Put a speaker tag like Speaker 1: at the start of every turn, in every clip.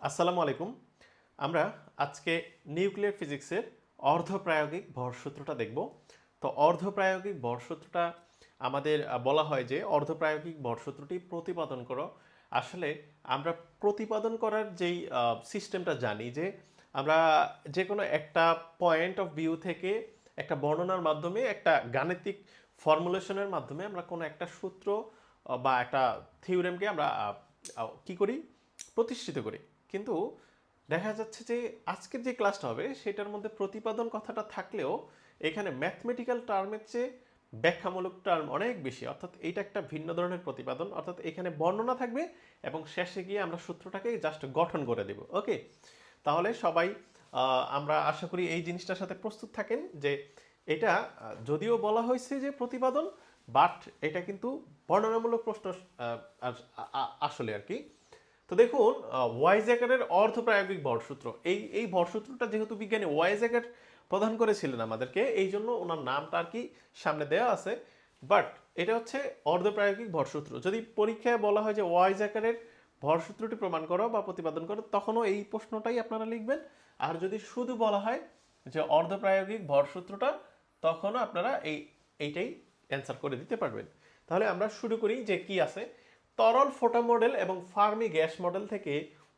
Speaker 1: আসসালামু আলাইকুম। আমরা আজকে নিউক্লিয়ার ফিজিক্সের অর্ধপ্রায়োগিক ভর সূত্রটা দেখব। তো অর্ধপ্রায়োগিক ভর সূত্রটা আমাদের বলা হয় যে অর্ধপ্রায়োগিক ভর সূত্রটি প্রতিপাদন করো। আসলে আমরা প্রতিপাদন করার যেই সিস্টেমটা জানি যে আমরা যে কোনো একটা পয়েন্ট অফ ভিউ থেকে একটা বর্ণনার মাধ্যমে একটা গাণিতিক ফর্মুলেশনের মাধ্যমে আমরা কোনো একটা সূত্র বা একটা থিওরেমকে আমরা কি করি, প্রতিষ্ঠিত করি। কিন্তু দেখা যাচ্ছে যে আজকের যে ক্লাসটা হবে সেটার মধ্যে প্রতিপাদন কথাটা থাকলেও এখানে ম্যাথমেটিক্যাল টার্মের চেয়ে ব্যাখ্যামূলক টার্ম অনেক বেশি, অর্থাৎ এইটা একটা ভিন্ন ধরনের প্রতিপাদন, অর্থাৎ এখানে বর্ণনা থাকবে এবং শেষে গিয়ে আমরা সূত্রটাকে জাস্ট গঠন করে দেব। ওকে, তাহলে সবাই আমরা আশা করি এই জিনিসটার সাথে প্রস্তুত থাকেন যে এটা যদিও বলা হয়েছে যে প্রতিপাদন, বাট এটা কিন্তু বর্ণনামূলক প্রশ্ন আসলে আর কি। তো দেখুন, ওয়াইজ্যাকারের অর্ধপ্রায়োগিক ভরসূত্র, এই ভরসূত্রটা যেহেতু বিজ্ঞানী ওয়াইজ্যাকার প্রদান করেছিলেন আমাদেরকে, এই জন্য ওনার নামটা আর কি সামনে দেওয়া আছে। বাট এটা হচ্ছে অর্ধপ্রায়োগিক ভরসূত্র। যদি পরীক্ষায় বলা হয় যে ওয়াইজ্যাকারের ভরসূত্রটি প্রমাণ করো বা প্রতিপাদন করো, তখনও এই প্রশ্নটাই আপনারা লিখবেন। আর যদি শুধু বলা হয় যে অর্ধপ্রায়োগিক ভরসূত্রটা, তখনও আপনারা এইটাই অ্যান্সার করে দিতে পারবেন। তাহলে আমরা শুরু করি যে কি আছে। তরল ফোটা মডেল এবং ফার্মি গ্যাস মডেল থেকে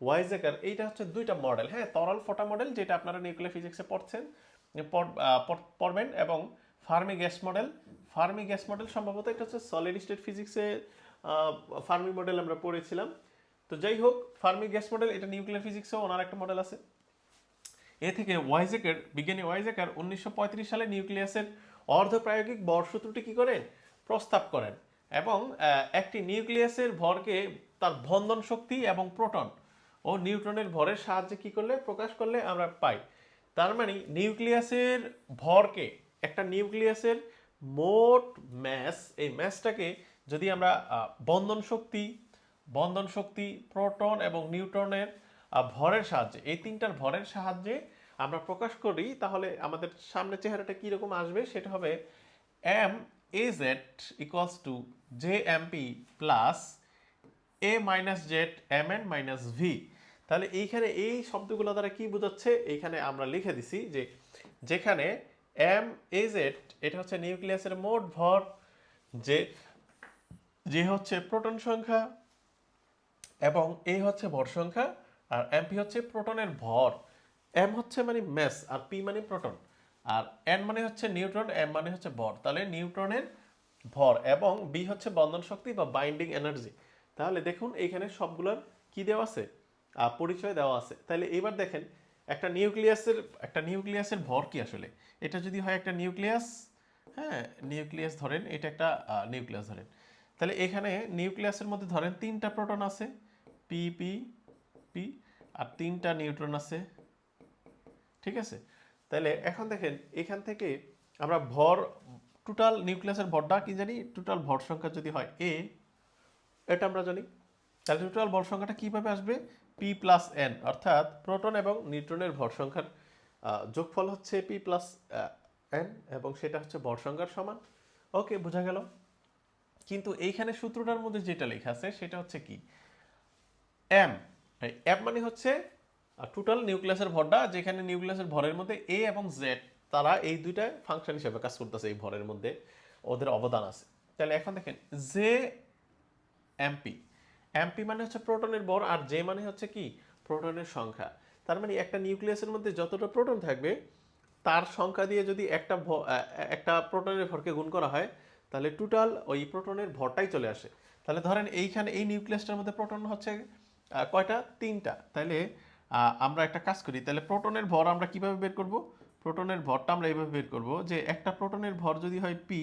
Speaker 1: ওয়াইজেকার, এইটা হচ্ছে দুইটা মডেল। হ্যাঁ, তরল ফোটা মডেল যেটা আপনারা নিউক্লিয়ার ফিজিক্সে পড়বেন, এবং ফার্মি গ্যাস মডেল সম্ভবত এটা হচ্ছে সলিড স্টেট ফিজিক্সে ফার্মি মডেল আমরা পড়েছিলাম। তো যাই হোক, ফার্মি গ্যাস মডেল এটা নিউক্লিয়ার ফিজিক্সেও ওনার একটা মডেল আছে। এ থেকে বিজ্ঞানী ওয়াইজেকার 1935 সালে নিউক্লিয়াসের অর্ধপ্রায়োগিক ভর সূত্রটি কি করেন, প্রস্তাব করেন, এবং একটি নিউক্লিয়াসের ভরকে তার বন্ধন শক্তি এবং প্রোটন ও নিউট্রনের ভরের সাহায্যে কি করলে প্রকাশ করলে আমরা পাই। তার মানে নিউক্লিয়াসের ভরকে, একটা নিউক্লিয়াসের মোট ম্যাস, এই ম্যাসটাকে যদি আমরা বন্ধন শক্তি, প্রোটন এবং নিউট্রনের ভরের সাহায্যে, এই তিনটার ভরের সাহায্যে আমরা প্রকাশ করি, তাহলে আমাদের সামনে চেহারাটা কীরকম আসবে, সেটা হবে M A Z equals to J M P plus A minus Z M N minus V. তাহলে এইখানে এই শব্দগুলো দ্বারা কি বোঝাচ্ছে, এইখানে আমরা লিখে দিছি যে যেখানে এম এ জেড এটা হচ্ছে নিউক্লিয়াসের মোট ভর, যে যে হচ্ছে প্রোটন সংখ্যা, এবং এই হচ্ছে ভর সংখ্যা, আর এমপি হচ্ছে প্রোটনের ভর। এম হচ্ছে মানে ম্যাস, আর পি মানে প্রোটন, আর এন মানে হচ্ছে নিউট্রন, এম মানে হচ্ছে ভর। তাহলে নিউট্রনের ভর, এবং বি হচ্ছে বন্ধন শক্তি বা বাইন্ডিং এনার্জি। তাহলে দেখুন এইখানে সবগুলোর কি দেওয়া আছে, পরিচয় দেওয়া আছে। তাহলে এবার দেখেন একটা নিউক্লিয়াসের ভর কি আসলে। এটা যদি হয় একটা নিউক্লিয়াস, হ্যাঁ নিউক্লিয়াস ধরেন, এটা একটা নিউক্লিয়াস ধরেন। তাহলে এখানে নিউক্লিয়াসের মধ্যে ধরেন তিনটা প্রোটন আছে, পি পি পি, আর তিনটা নিউট্রন আছে, ঠিক আছে। তাহলে এখন দেখেন এখান থেকে আমরা টোটাল নিউক্লিয়াসের ভরটা কি জানি, টোটাল ভর সংখ্যা যদি হয় এ, এটা আমরা জানি। তাহলে টোটাল ভর সংখ্যাটা কিভাবে আসবে, পি প্লাস এন, অর্থাৎ প্রোটন এবং নিউট্রনের ভর সংখ্যার যোগফল হচ্ছে পি প্লাস এন, এবং সেটা হচ্ছে ভর সংখ্যার সমান। ওকে, বোঝা গেল। কিন্তু এইখানে সূত্রটার মধ্যে যেটা লেখা আছে সেটা হচ্ছে কি, এম, এম মানে হচ্ছে টোটাল নিউক্লিয়াসের ভরটা, যেখানে নিউক্লিয়াসের ভরের মধ্যে এ এবং জেড, তারা এই দুইটা ফাংশন হিসেবে কাজ করতেছে, এই ভরের মধ্যে ওদের অবদান আছে। তাহলে এখন দেখেন জে এমপি, এমপি মানে হচ্ছে প্রোটনের ভর, আর জে মানে হচ্ছে কি, প্রোটনের সংখ্যা। তার মানে একটা নিউক্লিয়াসের মধ্যে যতটা প্রোটন থাকবে তার সংখ্যা দিয়ে যদি একটা প্রোটনের ভরকে গুণ করা হয়, তাহলে টোটাল ওই প্রোটনের ভরটাই চলে আসে। তাহলে ধরেন এইখানে এই নিউক্লিয়াসটার মধ্যে প্রোটন হচ্ছে কয়টা, তিনটা। তাহলে আমরা একটা কাজ করি, তাহলে প্রোটনের ভর আমরা কিভাবে বের করব, প্রোটনের ভরটা আমরা এইভাবে বের করব যে একটা প্রোটনের ভর যদি হয় পি,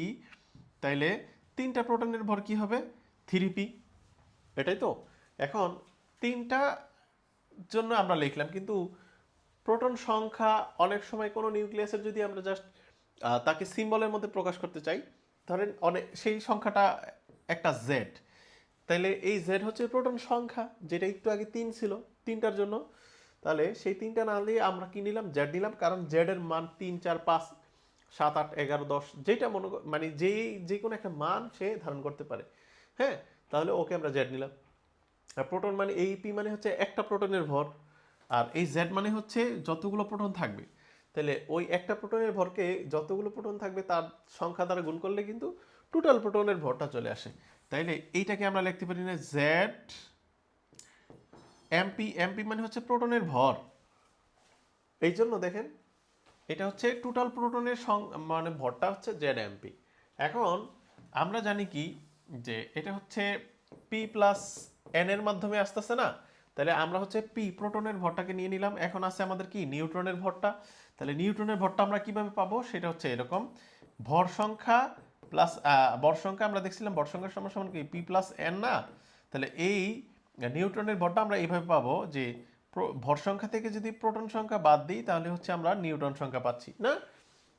Speaker 1: তাইলে তিনটা প্রোটনের ভর কি হবে, থ্রি পি, এটাই তো। এখন তিনটা জন্য আমরা লিখলাম, কিন্তু প্রোটন সংখ্যা অনেক সময় কোনো নিউক্লিয়াসের যদি আমরা জাস্ট তাকে সিম্বলের মধ্যে প্রকাশ করতে চাই, ধরেন অনেক সেই সংখ্যাটা একটা জেড, তাহলে এই জেড হচ্ছে প্রোটন সংখ্যা, যেটা একটু আগে তিন ছিল তিনটার জন্য। তাহলে সেই তিনটা না দিয়ে আমরা কি নিলাম, জেড নিলাম, কারণ জেড এর মান 3 4 5 7 8 11 10, যেটা মানে যে কোনো একটা মান সে ধারণ করতে পারে। হ্যাঁ, তাহলে ওকে আমরা জেড নিলাম। আর প্রোটন মানে এই পি মানে হচ্ছে একটা প্রোটনের ভর, আর এই জেড মানে হচ্ছে যতগুলো প্রোটন থাকবে। তাহলে ওই একটা প্রোটনের ভরকে যতগুলো প্রোটন থাকবে তার সংখ্যা দ্বারা গুণ করলে কিন্তু টোটাল প্রোটনের ভরটা চলে আসে। তাইলে এইটাকে আমরা লিখতে পারি না জেড এমপি, এমপি মানে হচ্ছে প্রোটনের ভর। এই জন্য দেখেন এটা হচ্ছে টোটাল প্রোটনের মানে ভরটা হচ্ছে জেড এমপি। এখন আমরা জানি কি যে এটা হচ্ছে পি প্লাস এন এর মাধ্যমে আসতেছে না, তাহলে আমরা হচ্ছে পি প্রোটনের ভরটাকে নিয়ে নিলাম। এখন আছে আমাদের কি নিউট্রনের ভরটা। তাহলে নিউট্রনের ভরটা আমরা কিভাবে পাবো, সেটা হচ্ছে এরকম ভর সংখ্যা প্লাস ভর সংখ্যা আমরা দেখছিলাম ভর সংখ্যার সমান সমান কি পি প্লাস এন না। তাহলে এই নিউট্রনের ভরটা আমরা এইভাবে পাবো যে ভর সংখ্যা থেকে যদি প্রোটন সংখ্যা বাদ দিই তাহলে হচ্ছে আমরা নিউট্রন সংখ্যা পাচ্ছি না।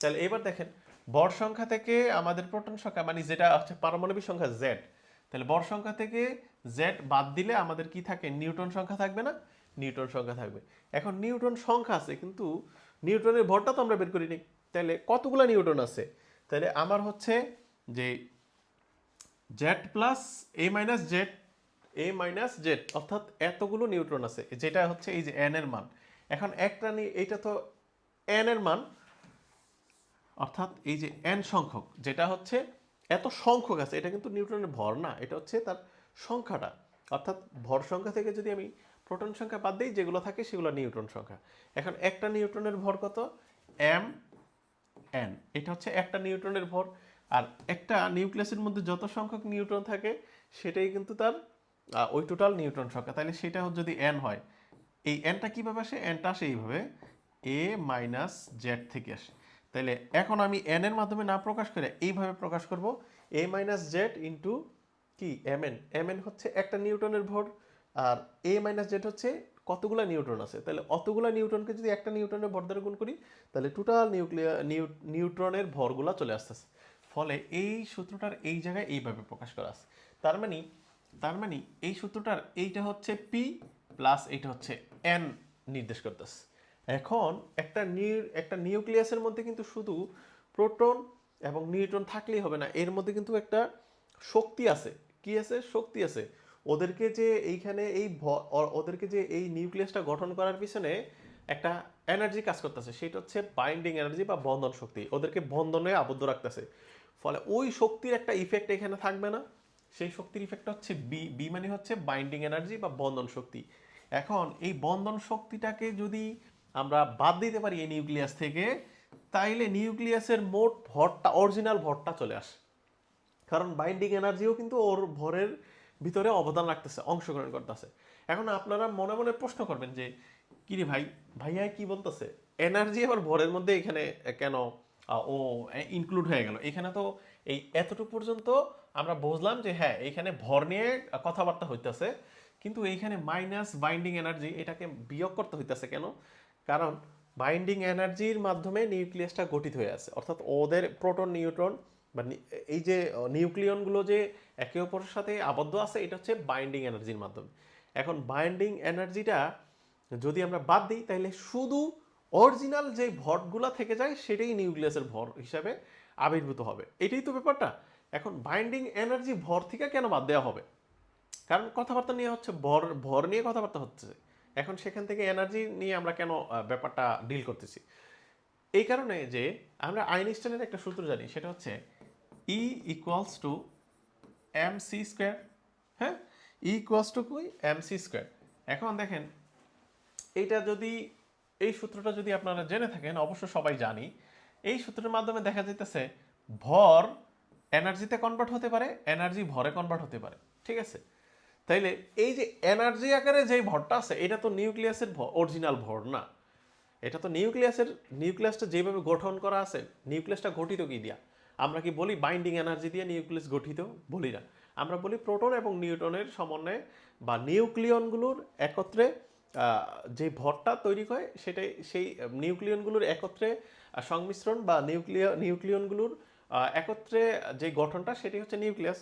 Speaker 1: তাহলে এবার দেখেন ভর সংখ্যা থেকে আমাদের প্রোটন সংখ্যা মানে যেটা হচ্ছে পারমাণবিক সংখ্যা জেড, তাহলে ভর সংখ্যা থেকে জেড বাদ দিলে আমাদের কি থাকে, নিউটন সংখ্যা থাকবে না, নিউটন সংখ্যা থাকবে। এখন নিউটন সংখ্যা আছে কিন্তু নিউটনের ভরটা তো আমরা বের করিনি। তাহলে কতগুলো নিউটন আছে, তাহলে আমার হচ্ছে যে Z plus A minus Z, A minus Z অর্থাৎ এতগুলো নিউট্রন আছে, যেটা হচ্ছে এই যে এন এর মান। এখন একটা এইটা তো এন এর মান, অর্থাৎ এই যে এন সংখ্যক যেটা হচ্ছে এত সংখ্যক আছে, এটা কিন্তু নিউট্রনের ভর না, এটা হচ্ছে তার সংখ্যাটা। অর্থাৎ ভর সংখ্যা থেকে যদি আমি প্রোটন সংখ্যা বাদ দিই, যেগুলো থাকে সেগুলো নিউট্রন সংখ্যা। এখন একটা নিউট্রনের ভর কত, এম এন, এটা হচ্ছে একটা নিউট্রনের ভর। আর একটা নিউক্লিয়াসের মধ্যে যত সংখ্যক নিউট্রন থাকে সেটাই কিন্তু তার ওই টোটাল নিউট্রন সংখ্যা। তাহলে সেটা যদি এন হয়, এই এনটা কীভাবে আসে, এনটা আসে এইভাবে এ মাইনাস জেড থেকে আসে। তাহলে এখন আমি এন এর মাধ্যমে না প্রকাশ করে এইভাবে প্রকাশ করব, এ মাইনাস জেড ইন্টু কি এম এন। এম এন হচ্ছে একটা নিউটনের ভর, আর এ মাইনাস জেড হচ্ছে কতগুলা নিউট্রন আছে। তাহলে অতগুলা নিউট্রনকে যদি একটা নিউটনের ভর দ্বারা গুণ করি তাহলে টোটাল নিউট্রনের ভরগুলা চলে আসতেছে। ফলে এই সূত্রটার এই জায়গায় এইভাবে প্রকাশ করা আছে। তার মানে এই সূত্রটার এইটা হচ্ছে পি প্লাস এইটা হচ্ছে এন নির্দেশ করতেছে। এখন একটা নিউক্লিয়াসের মধ্যে কিন্তু শুধু প্রোটন এবং নিউট্রন থাকলেই হবে না, এর মধ্যে কিন্তু একটা শক্তি আছে। কি আছে, শক্তি আছে। ওদেরকে যে এইখানে ওদেরকে যে এই নিউক্লিয়াসটা গঠন করার পিছনে একটা এনার্জি কাজ করতেছে, সেটা হচ্ছে বাইন্ডিং এনার্জি বা বন্ধন শক্তি, ওদেরকে বন্ধনে আবদ্ধ রাখতেছে। ফলে ওই শক্তির একটা ইফেক্ট এখানে থাকবে না, সেই শক্তির ইফেক্টটা হচ্ছে বি। বি মানে হচ্ছে বাইন্ডিং এনার্জি বা বন্ধন শক্তি। এখন এই বন্ধন শক্তিটাকে যদি আমরা বাদ দিতে পারি এই নিউক্লিয়াস থেকে, তাইলে নিউক্লিয়াসের মোট ভরটা, অরিজিনাল ভরটা চলে আসে। কারণ বাইন্ডিং এনার্জিও কিন্তু ওর ভরের ভিতরে অবদান রাখতেছে, অংশগ্রহণ করতেছে। এখন আপনারা মনে মনে প্রশ্ন করবেন যে কিরে ভাইয়া কি বলতেছে, এনার্জি আবার ভরের মধ্যে এখানে কেন ও ইনক্লুড হয়ে গেল? এখানে তো এই এতটুকু পর্যন্ত আমরা বুঝলাম যে হ্যাঁ এইখানে ভর নিয়ে কথাবার্তা হইতেছে, কিন্তু এইখানে মাইনাস বাইন্ডিং এনার্জি এটাকে বিয়োগ করতে হইতেছে কেন? কারণ বাইন্ডিং এনার্জির মাধ্যমে নিউক্লিয়াসটা গঠিত হয়ে আছে, অর্থাৎ ওদের প্রোটন নিউট্রন বা এই যে নিউক্লিয়নগুলো যে একে অপরের সাথে আবদ্ধ আছে, এটা হচ্ছে বাইন্ডিং এনার্জির মাধ্যমে। এখন বাইন্ডিং এনার্জিটা যদি আমরা বাদ দিই তাহলে শুধু অরিজিনাল যে ভরগুলা থেকে যায় সেটাই নিউক্লিয়াসের ভর হিসাবে আবির্ভূত হবে। এটাই তো ব্যাপারটা। এখন বাইন্ডিং এনার্জি ভর থেকে কেন বাদ দেওয়া হবে? কারণ কথাবার্তা নিয়ে হচ্ছে ভর, ভর নিয়ে কথাবার্তা হচ্ছে। এখন সেখান থেকে এনার্জি নিয়ে আমরা কেন ব্যাপারটা ডিল করতেছি? এই কারণে যে আমরা আইনস্টাইনের একটা সূত্র জানি, সেটা হচ্ছে E equals to M C square. হ্যাঁ, ই ইকুয়ালস টু কি, এম সি স্কোয়ার। এখন দেখেন এইটা যদি, এই সূত্রটা যদি আপনারা জেনে থাকেন, অবশ্য সবাই জানি, এই সূত্রের মাধ্যমে দেখা যাইতেছে ভর এনার্জিতে কনভার্ট হতে পারে, এনার্জি ভরে কনভার্ট হতে পারে। ঠিক আছে, তাইলে এই যে এনার্জি আকারে যে ভরটা আছে এটা তো নিউক্লিয়াসের অরিজিনাল ভর না। এটা তো নিউক্লিয়াসটা যেভাবে গঠন করা আছে, নিউক্লিয়াসটা গঠিত কি দিয়া? আমরা কি বলি বাইন্ডিং এনার্জি দিয়ে নিউক্লিয়াস গঠিত? বলি না। আমরা বলি প্রোটন এবং নিউট্রনের সমন্বয়ে বা নিউক্লিয়নগুলোর একত্রে যে ভরটা তৈরি হয় সেটাই, সেই নিউক্লিয়নগুলোর একত্রে সংমিশ্রণ বা নিউক্লিয়নগুলোর একত্রে যে গঠনটা সেটি হচ্ছে নিউক্লিয়াস।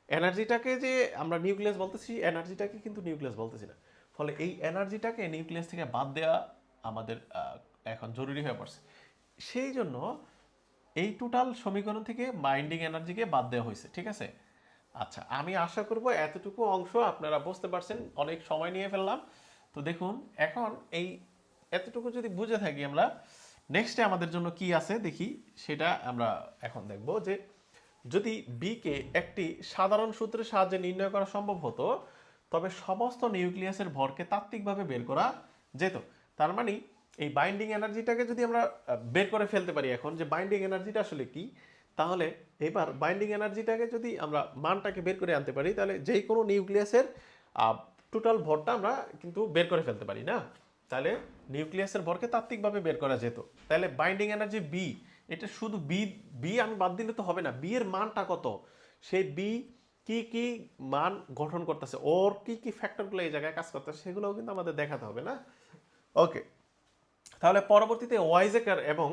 Speaker 1: এনার্জিটাকে যে আমরা নিউক্লিয়াস বলতেছি, এনার্জিটাকে কিন্তু নিউক্লিয়াস বলতেছি না। ফলে এই এনার্জিটাকে নিউক্লিয়াস থেকে বাদ দেওয়া আমাদের এখন জরুরি হয়ে পড়ছে। সেই জন্য এই টোটাল সমীকরণ থেকে বাইন্ডিং এনার্জিকে বাদ দেওয়া হয়েছে। ঠিক আছে, আচ্ছা আমি আশা করব এতটুকু অংশ আপনারা বুঝতে পারছেন। অনেক সময় নিয়ে ফেললাম, তো দেখুন এখন এই এতটুকু যদি বুঝে থাকি আমরা, নেক্সটে আমাদের জন্য কি আছে দেখি, সেটা আমরা এখন দেখব যে যদি বিকে একটি সাধারণ সূত্রের সাহায্যে নির্ণয় করা সম্ভব হতো, তবে সমস্ত নিউক্লিয়াসের ভরকে তাত্ত্বিকভাবে বের করা যেত। তার মানে এই বাইন্ডিং এনার্জিটাকে যদি আমরা বের করে ফেলতে পারি এখন, যে বাইন্ডিং এনার্জিটা আসলে কি, তাহলে এবার বাইন্ডিং এনার্জিটাকে যদি আমরা মানটাকে বের করে আনতে পারি, তাহলে যেই কোনো নিউক্লিয়াসের টোটাল ভরটা আমরা কিন্তু বের করে ফেলতে পারি না। তাহলে নিউক্লিয়াসের ভরকে তাত্ত্বিকভাবে বের করা যেত। তাহলে বাইন্ডিং এনার্জি বি, এটা শুধু বি বি আমি বাদ দিলে তো হবে না, বি এর মানটা কত, সেই বি কি কি মান গঠন করতেছে, ওর কি কি ফ্যাক্টরগুলো এই জায়গায় কাজ করতেছে, সেগুলোও কিন্তু আমাদের দেখাতে হবে না। ওকে, তাহলে পরবর্তীতে ওয়াইজেকার এবং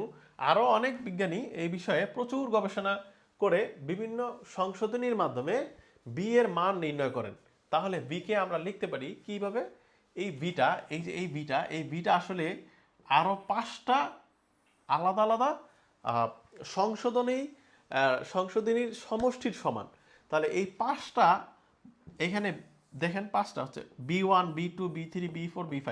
Speaker 1: আরও অনেক বিজ্ঞানী এই বিষয়ে প্রচুর গবেষণা করে বিভিন্ন সংশোধনীর মাধ্যমে বি এর মান নির্ণয় করেন। তাহলে বিকে আমরা লিখতে পারি কিভাবে, এই বিটা, এই যে এই বিটা আসলে আরও 5টা আলাদা আলাদা সংশোধনীর সমষ্টির সমান। তাহলে এই 5টা, এখানে দেখেন 5টা হচ্ছে B1 B2 B3 B4 B5।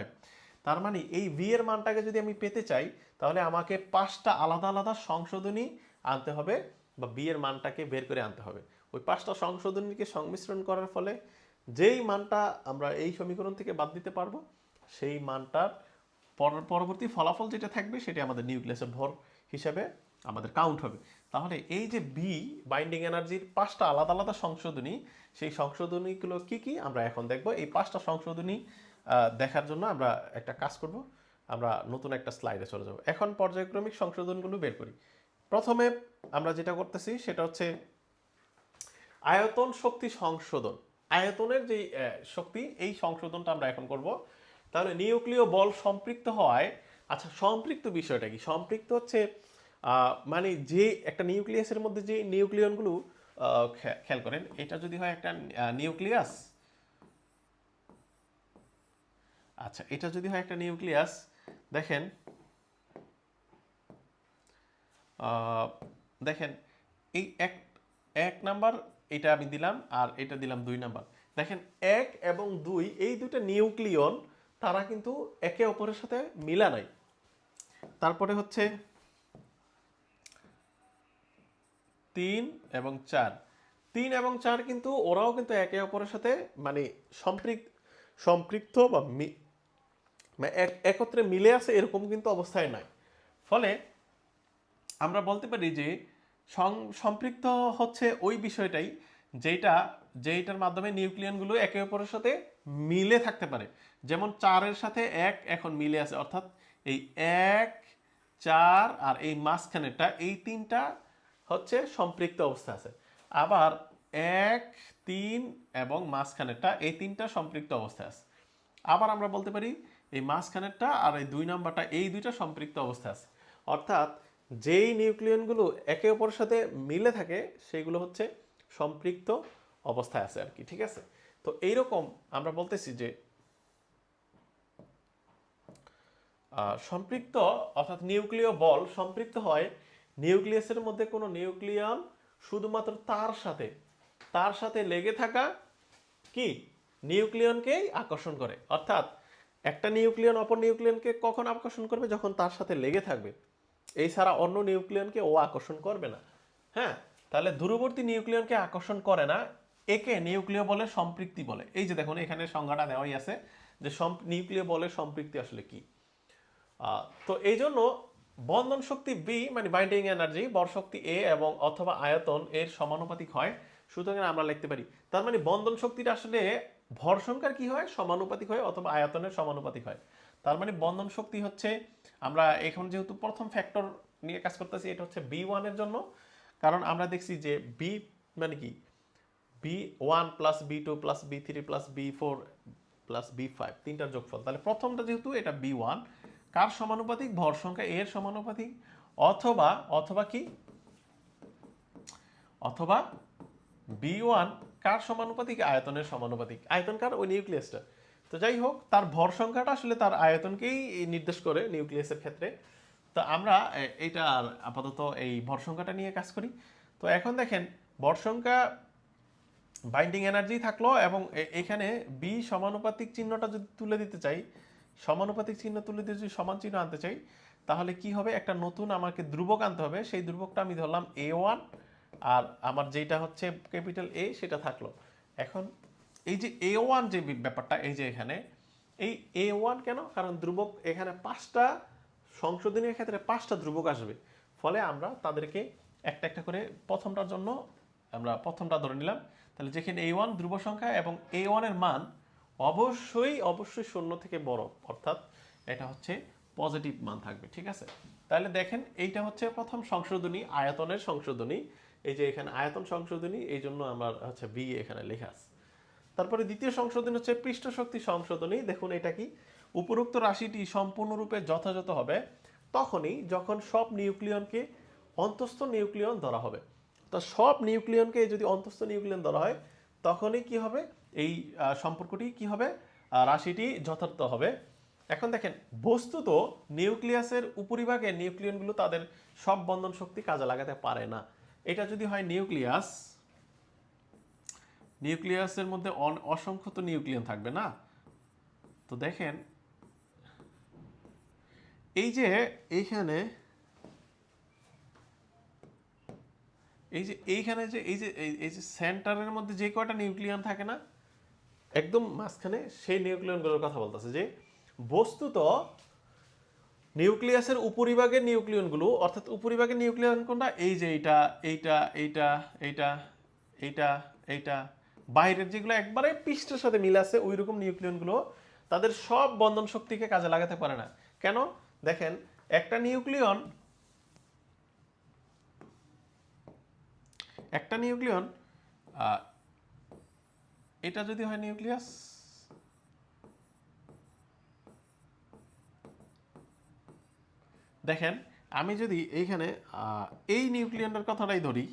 Speaker 1: তার মানে এই ভি এর মানটাকে যদি আমি পেতে চাই, তাহলে আমাকে 5টা আলাদা আলাদা সংশোধনী আনতে হবে, বা বি এর মানটাকে বের করে আনতে হবে। ওই 5টা সংশোধনীকে সংমিশ্রণ করার ফলে যেই মানটা আমরা এই সমীকরণ থেকে বাদ দিতে পারবো, সেই মানটার পরবর্তী ফলাফল যেটা থাকবে সেটা আমাদের নিউক্লিয়াসের ভর হিসাবে আমাদের কাউন্ট হবে। তাহলে এই যে বি বাইন্ডিং এনার্জির 5টা আলাদা আলাদা সংশোধনী, সেই সংশোধনীগুলো কি কি আমরা এখন দেখব। এই 5টা সংশোধনী দেখার জন্য আমরা একটা কাজ করব, আমরা নতুন একটা স্লাইডে চলে যাব। এখন পর্যায়ক্রমিক সংশোধনগুলো বের করি। প্রথমে আমরা যেটা করতেছি সেটা হচ্ছে আয়তন শক্তি সংশোধন। আয়তনের যে শক্তি, এই সংশোধনটা আমরা এখন করব। তাহলে নিউক্লিয় বল সম্পৃক্ত হওয়ায়, আচ্ছা সম্পৃক্ত বিষয়টা কি, সম্পৃক্ত হচ্ছে মানে যে একটা নিউক্লিয়াসের মধ্যে যে নিউক্লিয়নগুলো, খেয়াল করেন, এটা যদি হয় একটা নিউক্লিয়াস, আচ্ছা এটা যদি হয় একটা নিউক্লিয়াস, দেখেন দেখেন এই এক নাম্বার এটা আমি দিলাম, আর এটা দিলাম 2 নাম্বার। দেখেন 1 এবং 2 এই দুটো নিউক্লিয়ন, তারা কিন্তু একে অপরের সাথে মিলা নাই। তারপরে হচ্ছে 3 এবং 4, 3 এবং 4 কিন্তু ওরাও কিন্তু একে অপরের সাথে মানে সম্পৃক্ত বা একত্রে মিলে আছে এরকম কিন্তু অবস্থায় নাই। ফলে আমরা বলতে পারি যে সম্পৃক্ত হচ্ছে ওই বিষয়টাই যেইটার মাধ্যমে নিউক্লিয়নগুলো একে অপরের সাথে মিলে থাকতে পারে। যেমন 4-এর সাথে 1 এখন মিলে আছে, অর্থাৎ এই 1 4 আর এই মাঝখানেরটা, এই 3টা হচ্ছে সম্পৃক্ত অবস্থা আছে। আবার 1 3 এবং মাঝখানেরটা, এই 3টা সম্পৃক্ত অবস্থায় আছে। আবার আমরা বলতে পারি এই মাঝখানেরটা আর এই 2 নাম্বারটা, এই দুইটা সম্পৃক্ত অবস্থায় আছে। অর্থাৎ যেই নিউক্লিয়নগুলো একে অপরের সাথে মিলে থাকে সেগুলো হচ্ছে সম্পৃক্ত অবস্থায় আছে আর কি, ঠিক আছে। তো এইরকম আমরা বলতেছি যে সম্পৃক্ত, অর্থাৎ নিউক্লিয় বল সম্পৃক্ত হয় নিউক্লিয়াসের মধ্যে কোনো নিউক্লিয়ন শুধুমাত্র তার সাথে লেগে থাকা কি নিউক্লিয়নকেই আকর্ষণ করে। অর্থাৎ একটা নিউক্লিয়ন অপর নিউক্লিয়নকে কখন আকর্ষণ করবে, যখন তার সাথে লেগে থাকবে, এছাড়া অন্য নিউক্লিয়নকে ও আকর্ষণ করবে না। হ্যাঁ, তাহলে দূরবর্তী নিউক্লিয়নকে আকর্ষণ করে না, একে নিউক্লিয় বলের সম্পৃক্তি বলে। এই যে দেখুন এখানে সংজ্ঞাটা দেওয়াই আছে যে নিউক্লিয় বলের সম্পৃক্তি আসলে কি। তো এই জন্য বন্ধন শক্তি বি মানে বাইন্ডিং এনার্জি, ভর শক্তি এ এবং অথবা আয়তন এর সমানুপাতিক হয়। সুতরাং আমরা লিখতে পারি, তার মানে বন্ধন শক্তিটা আসলে ভর সংখ্যার কি হয়, সমানুপাতিক হয়, অথবা আয়তনের সমানুপাতিক হয়। তার মানে বন্ধন শক্তি হচ্ছে, আমরা এখন যেহেতু প্রথম ফ্যাক্টর নিয়ে কাজ করতেছি, এটা হচ্ছে B1 এর জন্য। কারণ আমরা দেখছি যে বি মানে কি, B1 plus B2 plus B3 plus B4 plus B5, তিনটার যোগফল। তাহলে প্রথমটা যেহেতু এটা B1, কার সমানুপাতিক, ভর সংখ্যা এর সমানুপাতিক, অথবা কি, অথবা B1 কার সমানুপাতিক, আয়তনের সমানুপাতিক। আয়তন কার, ওই নিউক্লিয়াসটা। তো যাই হোক, তার ভর সংখ্যাটা আসলে তার আয়তনকেই নির্দেশ করে নিউক্লিয়াসের ক্ষেত্রে। তো আমরা এইটা আপাতত এই ভর সংখ্যাটা নিয়ে কাজ করি। তো এখন দেখেন ভর সংখ্যা বাইন্ডিং এনার্জি থাকলো এবং এখানে বি সমানুপাতিক চিহ্নটা যদি তুলে দিতে চাই, সমানুপাতিক চিহ্ন তুলে দিয়ে যদি সমান চিহ্ন আনতে চাই, তাহলে কি হবে, একটা নতুন আমাকে ধ্রুবক আনতে হবে। সেই ধ্রুবকটা আমি ধরলাম A1, আর আমার যেটা হচ্ছে ক্যাপিটাল এ সেটা থাকলো। এখন এই যে A1 যে ব্যাপারটা, এই যে এখানে এই A1 কেন, কারণ ধ্রুবক এখানে 5টা সংশোধনীয় ক্ষেত্রে 5টা ধ্রুবক আসবে, ফলে আমরা তাদেরকে একটা একটা করে প্রথমটার জন্য আমরা প্রথমটা ধরে নিলাম। তাহলে যেখানে A1 ধ্রুব সংখ্যা এবং A1 এর মান অবশ্যই অবশ্যই 0 থেকে বড়, অর্থাৎ এটা হচ্ছে পজিটিভ মান থাকবে, ঠিক আছে। তাহলে দেখেন এইটা হচ্ছে প্রথম সংশোধনী, আয়তনের সংশোধনী। এই যে এখানে আয়তন সংশোধনী, এই জন্য আমার হচ্ছে বি এখানে লেখা আছে। তারপরে দ্বিতীয় সংশোধনী হচ্ছে পৃষ্ঠ শক্তি সংশোধনী। দেখুন এটা কি, উপরোক্ত রাশিটি সম্পূর্ণরূপে যথাযথ হবে তখনই যখন সব নিউক্লিয়নকে অন্তঃস্থ নিউক্লিয়ন ধরা হবে। তো সব নিউক্লিয়নকে যদি অন্তঃস্থ নিউক্লিয়ন ধরা হয় তখনই কি হবে, এই সম্পর্কটি কি হবে, রাশিটি যথার্থ হবে। এখন দেখেন, বস্তুত নিউক্লিয়াসের উপরিভাগে নিউক্লিয়নগুলো তাদের সব বন্ধন শক্তি কাজে লাগাতে পারে না। এটা যদি হয় নিউক্লিয়াস, নিউক্লিয়াসের মধ্যে অসংখ্য তো নিউক্লিয়ন থাকবে না। তো দেখেন এই যে এইখানে, এই যে এইখানে যে এই যে সেন্টারের মধ্যে যে কয়টা নিউক্লিয়ন থাকে না, একদম মাঝখানে, সেই নিউক্লিয়নগুলোর কথা বলতেছে। যে বস্তুত নিউক্লিয়াসের উপরিভাগের নিউক্লিয়নগুলো, অর্থাৎ উপরিভাগের নিউক্লিয়ন কোনটা, এই যে এইটা এইটা এইটা এইটা এইটা এইটা, বাইরের যেগুলো একবারে পৃষ্ঠের সাথে মিল আছে ওই রকম নিউক্লিয়নগুলো তাদের সব বন্ধন শক্তিকে কাজে লাগাতে পারে না। কেন, দেখেন একটা নিউক্লিয়ন, একটা নিউক্লিয়ন এটা যদি হয় নিউক্লিয়াস, দেখেন আমি যদি এইখানে এই নিউক্লিয়নটার কথাটাই ধরি,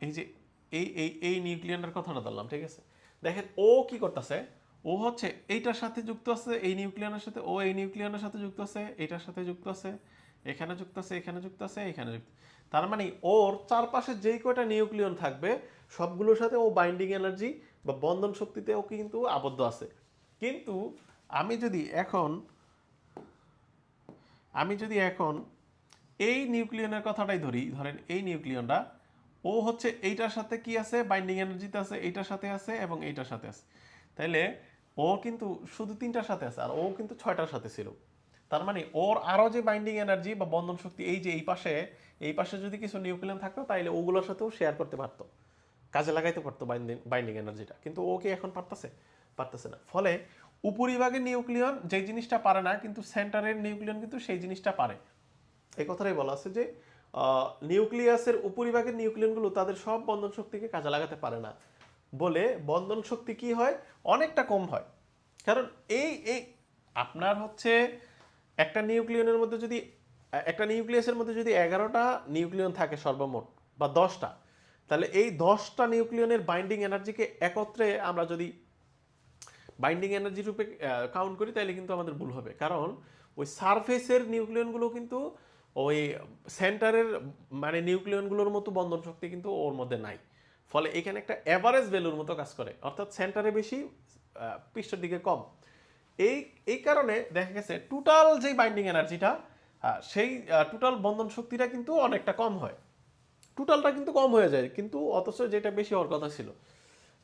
Speaker 1: এই যে এই নিউক্লিয়নটার কথাটা ধরলাম, ঠিক আছে। দেখেন ও কি করতেছে, ও হচ্ছে এইটার সাথে যুক্ত আছে, এই নিউক্লিয়নের সাথে, ও এই নিউক্লিয়নের সাথে যুক্ত আছে, এইটার সাথে যুক্ত আছে, এখানে যুক্ত আছে, এখানে যুক্ত আছে, এখানে যুক্ত। তার মানে ওর চারপাশে যেই কয়টা নিউক্লিয়ন থাকবে সবগুলোর সাথে ও বাইন্ডিং এনার্জি বা বন্ধন শক্তিতে ও কিন্তু আবদ্ধ আছে। কিন্তু আমি যদি এখন, আমি যদি এখন এই নিউক্লিয়নের কথাটাই ধরি, ধরেন এই নিউক্লিয়নটা, ও হচ্ছে এইটার সাথে কি আছে, বাইন্ডিং এনার্জিতে আছে, এইটার সাথে আছে এবং এইটার সাথে আছে। তাইলে ও কিন্তু শুধু 3টার সাথে আছে, আর ও কিন্তু 6টার সাথে ছিল। তার মানে ওর আরো যে বাইন্ডিং এনার্জি বা বন্ধন শক্তি, এই যে এই পাশে যদি কিছু নিউক্লিয়ন থাকতো তাইলে ওগুলোর সাথেও শেয়ার করতে পারতো, কাজে লাগাইতে পারতো বাইন্ডিং এনার্জিটা। কিন্তু ও কি এখন পারতেছে? পারতেছে না। ফলে উপরিভাগের নিউক্লিয়ন যে জিনিসটা পারে না, কিন্তু সেন্টারের নিউক্লিয়ন কিন্তু সেই জিনিসটা পারে। এই কথাটাই বলা আছে যে নিউক্লিয়াসের উপরিভাগের নিউক্লিয়নগুলো তাদের সব বন্ধন শক্তিকে কাজে লাগাতে পারে না বলে বন্ধন শক্তি কি হয়, অনেকটা কম হয়। কারণ এই এই আপনার হচ্ছে একটা নিউক্লিয়নের মধ্যে যদি, একটা নিউক্লিয়াসের মধ্যে যদি 11টা নিউক্লিয়ন থাকে সর্বমোট, বা 10টা, তাহলে এই 10টা নিউক্লিয়নের বাইন্ডিং এনার্জিকে একত্রে আমরা যদি বাইন্ডিং এনার্জি রূপে কাউন্ট করি তাহলে কিন্তু আমাদের ভুল হবে। কারণ ওই সারফেসের নিউক্লিয়নগুলো কিন্তু ওই সেন্টারের মানে নিউক্লিয়নগুলোর মতো বন্ধন শক্তি কিন্তু ওর মধ্যে নাই। ফলে এখানে একটা অ্যাভারেজ ভ্যালুর মতো কাজ করে, অর্থাৎ সেন্টারে বেশি পৃষ্ঠের দিকে কম। এই এই কারণে দেখা গেছে টোটাল যে বাইন্ডিং এনার্জিটা, সেই টোটাল বন্ধন শক্তিটা কিন্তু অনেকটা কম হয়, টোটালটা কিন্তু কম হয়ে যায়, কিন্তু অথচ যেটা বেশি হওয়ার কথা ছিল।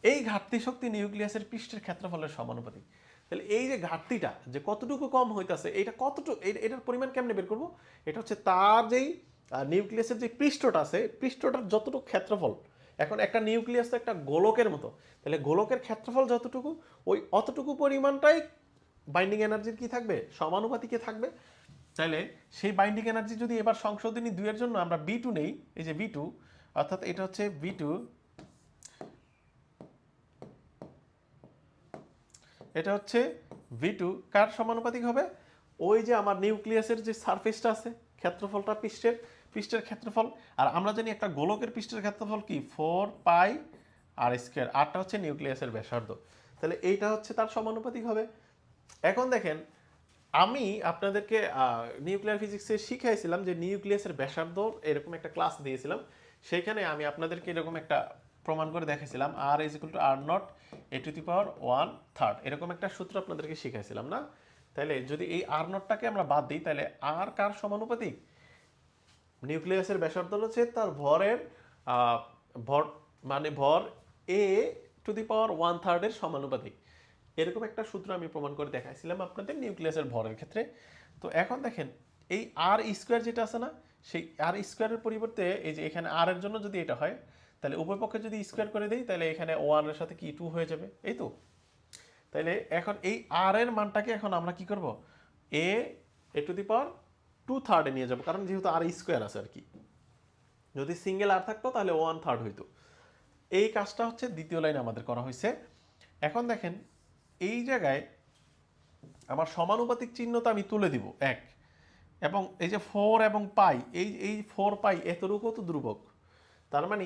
Speaker 1: এই ঘাটতি শক্তি নিউক্লিয়াসের পৃষ্ঠের ক্ষেত্রফলের সমানুপাতিক। তাহলে এই যে ঘাটতিটা যে কতটুকু কম হইতাছে, এটা কতটুকু, এটার পরিমাণ কেমনে বের করবো, এটা হচ্ছে তার যেই নিউক্লিয়াসের যে পৃষ্ঠটা আছে, পৃষ্ঠটার যতটুকু ক্ষেত্রফল, এখন একটা নিউক্লিয়াস তো একটা গোলকের মতো, তাহলে গোলকের ক্ষেত্রফল যতটুকু, ওই অতটুকু পরিমাণটাই বাইন্ডিং এনার্জির কি থাকবে, সমানুপাতিকে থাকবে। তাইলে সেই বাইন্ডিং এনার্জি যদি এবার সংশোধনী 2 এর জন্য আমরা B2 নেই, এই যে B2, অর্থাৎ এটা হচ্ছে B2, এটা হচ্ছে V2 কার সমানুপাতিক হবে, ওই যে আমার নিউক্লিয়াসের যে সারফেসটা আছে, ক্ষেত্রফলটা পৃষ্ঠের, পৃষ্ঠের ক্ষেত্রফল। আর আমরা জানি একটা গোলকের পৃষ্ঠের ক্ষেত্রফল কি 4 পাই আর স্কয়ার, আরটা হচ্ছে নিউক্লিয়াসের ব্যাসার্ধ। তাহলে এইটা হচ্ছে তার সমানুপাতিক হবে। এখন দেখেন, আমি আপনাদেরকে নিউক্লিয়ার ফিজিক্সে শিখাইছিলাম যে নিউক্লিয়াসের ব্যাসার্ধ, এরকম একটা ক্লাস দিয়েছিলাম। সেখানে আমি আপনাদেরকে এরকম একটা প্রমাণ করে দেখাইছিলাম R is equal to R naught A to the power 1/3 এরকম একটা সূত্র আপনাদেরকে শিখাইছিলাম না? তাহলে যদি এই আর নটটাকে আমরা বাদ দিই তাহলে আর কার সমানুপাতিক? নিউক্লিয়াসের ব্যাসার্ধ হচ্ছে তার ভরের ভর মানে ভর এ টু দি পাওয়ার 1/3 এর সমানুপাতিক। এরকম একটা সূত্র আমি প্রমাণ করে দেখাইছিলাম আপনাদের নিউক্লিয়াসের ভরের ক্ষেত্রে। তো এখন দেখেন এই আর স্কোয়ার যেটা আছে না, সেই আর স্কোয়ারের পরিবর্তে এই যে এখানে আর এর জন্য যদি এটা হয় তাহলে উভয় পক্ষে যদি স্কোয়ার করে দিই তাহলে এখানে 1 এর সাথে কি 2 হয়ে যাবে, এই তো। তাহলে এখন এই আর এর মানটাকে এখন আমরা কি করব, এ টু দি পাওয়ার 2/3 নিয়ে যাব, কারণ যেহেতু আর স্কোয়ার আছে আর কি। যদি সিঙ্গেল আর থাকতো তাহলে 1/3 হইতো। এই কাজটা হচ্ছে দ্বিতীয় লাইনে আমাদের করা হয়েছে। এখন দেখেন এই জায়গায় আমার সমানুপাতিক চিহ্নটা আমি তুলে দিব 1, এবং এই যে 4 এবং পাই, এই 4 পাই এতটুকু তো ধ্রুবক। তার মানে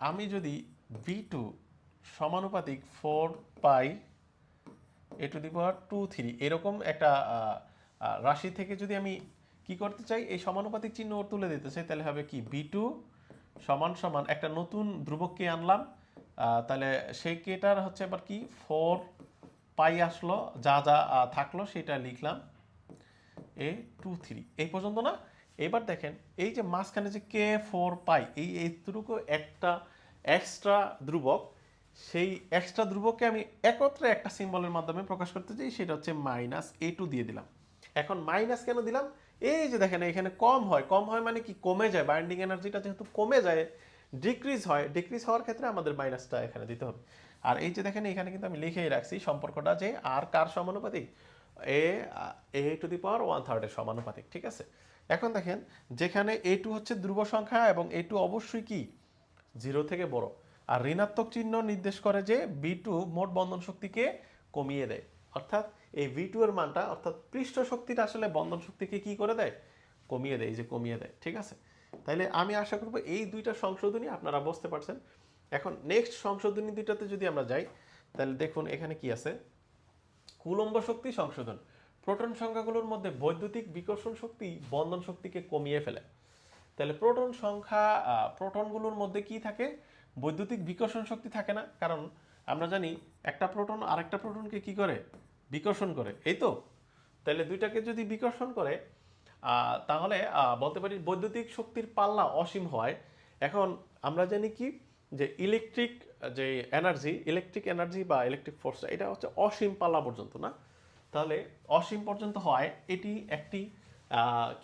Speaker 1: আমি যদি v2 সমানুপাতিক 4 পাই এ টু দি পাওয়ার 2/3 এরকম একটা রাশি থেকে যদি আমি কি করতে চাই, এই সমানুপাতিক চিহ্ন তুলে দিতে চাই, তাহলে হবে কি v2 সমান সমান একটা নতুন ধ্রুবককে আনলাম, তাহলে সেই কেটার হচ্ছে এবার কি 4 পাই আসলো, যা যা থাকলো সেটা লিখলাম a2/3 এই পর্যন্ত না। এবার দেখেন এই যে মাঝখানে যে k4 পাই এইটুকু একটা এক্সট্রা ধ্রুবক, সেই এক্সট্রা ধ্রুবককে আমি একত্রে একটা সিম্বলের মাধ্যমে প্রকাশ করতে চাই, সেটা হচ্ছে -a2 দিয়ে দিলাম। এখন মাইনাস কেন দিলাম, এই যে দেখেন এখানে কম হয় মানে কি কমে যায়, বাইন্ডিং এনার্জিটা যেহেতু কমে যায় ডিক্রিজ হওয়ার ক্ষেত্রে আমাদের মাইনাসটা এখানে দিতে হবে। আর এই যে দেখেন এখানে কিন্তু আমি লিখেই রাখছি সম্পর্কটা যে আর কার সমানুপাতিক, এ টু দি পাওয়ার 1/3 এর সমানুপাতিক, ঠিক আছে। এখন দেখেন যেখানে a2 হচ্ছে ধ্রুব সংখ্যা এবং a2 অবশ্যই কি 0 থেকে বড়, আর ঋণাত্মক চিহ্ন নির্দেশ করে যে v2 মোট বন্ধন শক্তিকে কমিয়ে দেয়, অর্থাৎ এই v2 এর মানটা অর্থাৎ পৃষ্ঠ শক্তিটা আসলে বন্ধন শক্তিকে কি করে দেয়, কমিয়ে দেয়, এই যে কমিয়ে দেয়, ঠিক আছে। তাইলে আমি আশা করব এই দুইটা সংশোধনী আপনারা বুঝতে পারছেন। এখন নেক্সট সংশোধনী দুইটাতে যদি আমরা যাই তাহলে দেখুন এখানে কি আছে, কুলম্ব শক্তি সংশোধন। প্রোটন সংখ্যাগুলোর মধ্যে বৈদ্যুতিক বিকর্ষণ শক্তি বন্ধন শক্তিকে কমিয়ে ফেলে। তাহলে প্রোটনগুলোর মধ্যে কি থাকে, বৈদ্যুতিক বিকর্ষণ শক্তি থাকে না, কারণ আমরা জানি একটা প্রোটন আরেকটা প্রোটনকে কি করে, বিকর্ষণ করে, এই তো। তাহলে দুইটাকে যদি বিকর্ষণ করে তাহলে বলতে পারি বৈদ্যুতিক শক্তির পাল্লা অসীম হয়। এখন আমরা জানি কি যে ইলেকট্রিক এনার্জি বা ইলেকট্রিক ফোর্স এটা হচ্ছে অসীম পাল্লা পর্যন্ত না। তাহলে অসীম পর্যন্ত হয় এটি একটি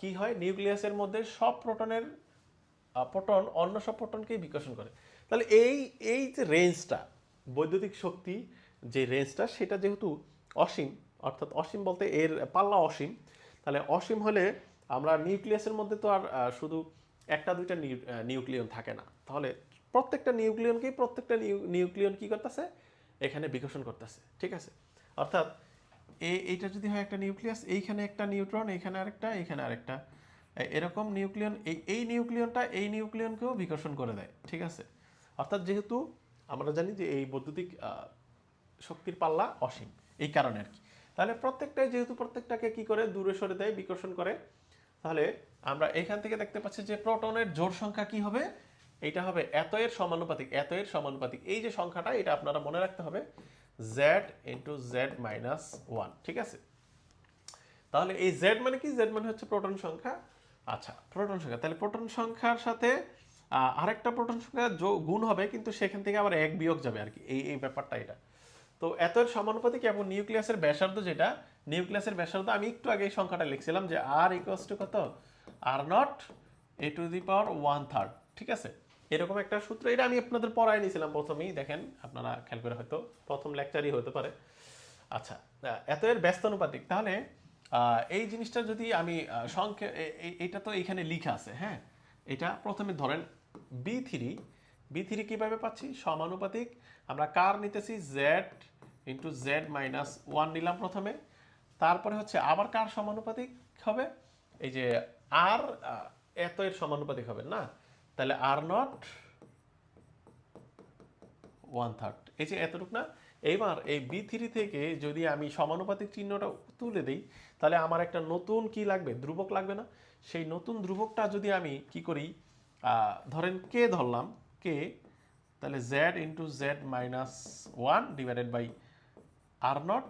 Speaker 1: কি হয়, নিউক্লিয়াসের মধ্যে সব প্রোটন অন্য সব প্রোটনকেই বিকর্ষণ করে। তাহলে এই যে রেঞ্জটা, বৈদ্যুতিক শক্তি যে রেঞ্জটা সেটা যেহেতু অসীম, অর্থাৎ অসীম বলতে এর পাল্লা অসীম, তাহলে অসীম হলে আমরা নিউক্লিয়াসের মধ্যে তো আর শুধু একটা দুইটা নিউক্লিয়ন থাকে না, তাহলে প্রত্যেকটা নিউক্লিয়ন কি করতেছে, এখানে বিকর্ষণ করতেছে, ঠিক আছে। অর্থাৎ এইটা যদি হয় একটা নিউক্লিয়াস, এইখানে একটা নিউট্রন, এইখানে আরেকটা, এইখানে আরেকটা, এরকম নিউক্লিয়ন এই নিউক্লিয়নটা এই নিউক্লিয়নকেও বিকর্ষণ করে দেয়, ঠিক আছে। অর্থাৎ যেহেতু আমরা জানি যে এই বৈদ্যুতিক শক্তির পাল্লা অসীম, এই কারণে আর কি। তাহলে প্রত্যেকটাকে কি করে দূরে সরে দেয়, বিকর্ষণ করে। তাহলে আমরা এখান থেকে দেখতে পাচ্ছি যে প্রোটনের জোড় সংখ্যা কি হবে, এইটা হবে এত এর সমানুপাতিক এই যে সংখ্যাটা, এটা আপনারা মনে রাখতে হবে z ইন্টু জেড মাইনাস 1, ঠিক আছে। তাহলে এই z মানে কি, z মানে হচ্ছে প্রোটন সংখ্যা। আচ্ছা, প্রোটন সংখ্যা, তাহলে প্রোটন সংখ্যার সাথে আরেকটা প্রোটন সংখ্যা গুণ হবে, কিন্তু সেখান থেকে আবার 1 বিয়োগ যাবে আর কি, এই ব্যাপারটা এটা। তো এত এর সমানুপাতিক এবং নিউক্লিয়াসের ব্যাসার্ধ যেটা, নিউক্লিয়াসের ব্যাসার্ধ আমি একটু আগে এই সংখ্যাটা লিখছিলাম যে r ইকুয়ালস টু কত, আর naught A to the power 1/3, ঠিক আছে। এরকম একটা সূত্র, এটা আমি আপনাদের পড়াই নিয়েছিলাম প্রথমেই, দেখেন আপনারা খেয়াল করে হয়তো প্রথম লেকচারই হতে পারে। আচ্ছা, এত এর ব্যস্তানুপাতিক, তাহলে এই জিনিসটা যদি আমি সংখ্যা, এটা তো এখানে লিখা আছে, হ্যাঁ। এটা প্রথমে ধরেন বি থ্রি কিভাবে পাচ্ছি, সমানুপাতিক, আমরা কার নিতেছি জেড ইন্টু জেড মাইনাস 1 নিলাম প্রথমে, তারপরে হচ্ছে আবার কার সমানুপাতিক হবে, এই যে আর এত এর সমানুপাতিক হবে না, তাহলে আর নট 1/3, এই যে এতটুক না। এইবার এই বি3 থেকে যদি আমি সমানুপাতিক চিহ্নটা তুলে দিই তাহলে আমার একটা নতুন কি লাগবে, ধ্রুবক লাগবে না। সেই নতুন ধ্রুবকটা যদি আমি কি করি, ধরেন কে ধরলাম, কে, তাহলে Z into Z minus one divided by R naught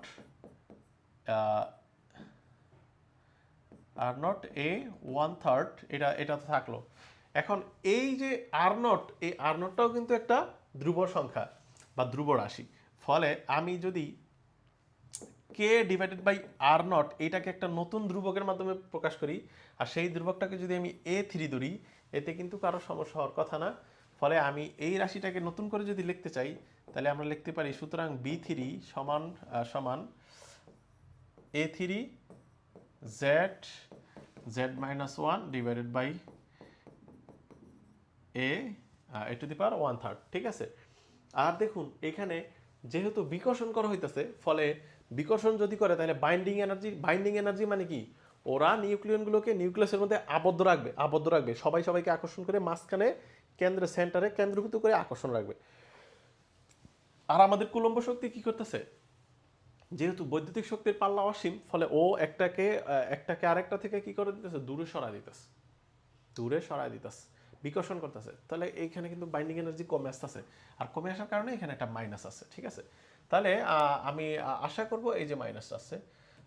Speaker 1: R naught A 1/3, এটা তো থাকলো। এখন এই যে আর নট, এই আর নটটাও কিন্তু একটা ধ্রুব সংখ্যা বা ধ্রুব রাশি। ফলে আমি যদি কে ডিভাইডেড বাই আর নট এটাকে একটা নতুন ধ্রুবকের মাধ্যমে প্রকাশ করি, আর সেই ধ্রুবকটাকে যদি আমি A3 ধরি, এতে কিন্তু কারো সমস্যা হওয়ার কথা না। ফলে আমি এই রাশিটাকে নতুন করে যদি লিখতে চাই, তাহলে আমরা লিখতে পারি সুতরাং B3 সমান সমান A3 Z minus one divided by A to the power 1/3, ঠিক আছে। আর দেখুন এখানে যেহেতু বিকর্ষণ করা হইতেছে, ফলে বিকর্ষণ যদি করে তাহলে বাইন্ডিং এনার্জি মানে কি, ওরা নিউক্লিয়নগুলোকে নিউক্লিয়াসের মধ্যে আবদ্ধ রাখবে, সবাইকে আকর্ষণ করে মাঝখানে সেন্টারে কেন্দ্রীভূত করে আকর্ষণ রাখবে। আর আমাদের কুলম্ব শক্তি কি করতেছে, যেহেতু বৈদ্যুতিক শক্তির পাল্লা অসীম, ফলে ও একটাকে আরেকটা থেকে কি করে দিতেছে, দূরে সরাই দিতেছে, বিকর্ষণ করতেছে। তাহলে এইখানে কিন্তু বাইন্ডিং এনার্জি কমে আসতেছে, আর কমে আসার কারণে এখানে একটা মাইনাস আছে, ঠিক আছে। তাহলে আমি আশা করব এই যে মাইনাসটা আছে,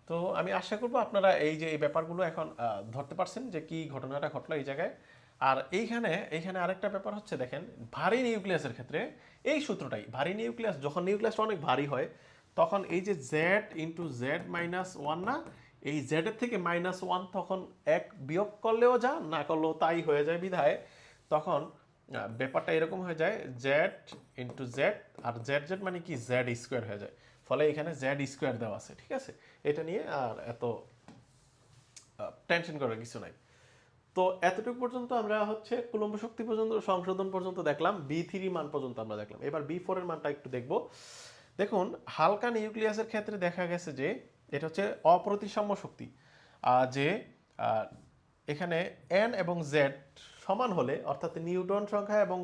Speaker 1: তো আমি আশা করব আপনারা এই যে এই ব্যাপারগুলো এখন ধরতে পারছেন যে কি ঘটনাটা ঘটলো এই জায়গায়। আর এইখানে আরেকটা ব্যাপার হচ্ছে, দেখেন ভারী নিউক্লিয়াসের ক্ষেত্রে এই সূত্রটাই, ভারী নিউক্লিয়াস যখন নিউক্লিয়াসটা অনেক ভারী হয়, তখন এই যে Z into Z minus one না, এই জেড এর থেকে মাইনাস ওয়ান তখন এক বিয়োগ করলেও যা, না করলেও তাই হয়ে যায়। বিধায় তখন ব্যাপারটা এরকম হয়ে যায়, জেড ইন্টু জেড, আর জেড মানে কি, জেড স্কোয়ার হয়ে যায়। ফলে এখানে জেড স্কোয়ার দেওয়া আছে, ঠিক আছে। এটা নিয়ে আর এত টেনশন করার কিছু নাই। তো এতটুকু পর্যন্ত আমরা হচ্ছে কুলম্ব শক্তি পর্যন্ত সংশোধন পর্যন্ত দেখলাম, B3 মান পর্যন্ত আমরা দেখলাম। এবার B4 এর মানটা একটু দেখব। দেখুন হালকা নিউক্লিয়াসের ক্ষেত্রে দেখা গেছে যে এটা হচ্ছে অপ্রতিসাম্য শক্তি, যে এখানে N এবং Z সমান হলে, অর্থাৎ নিউট্রন সংখ্যা এবং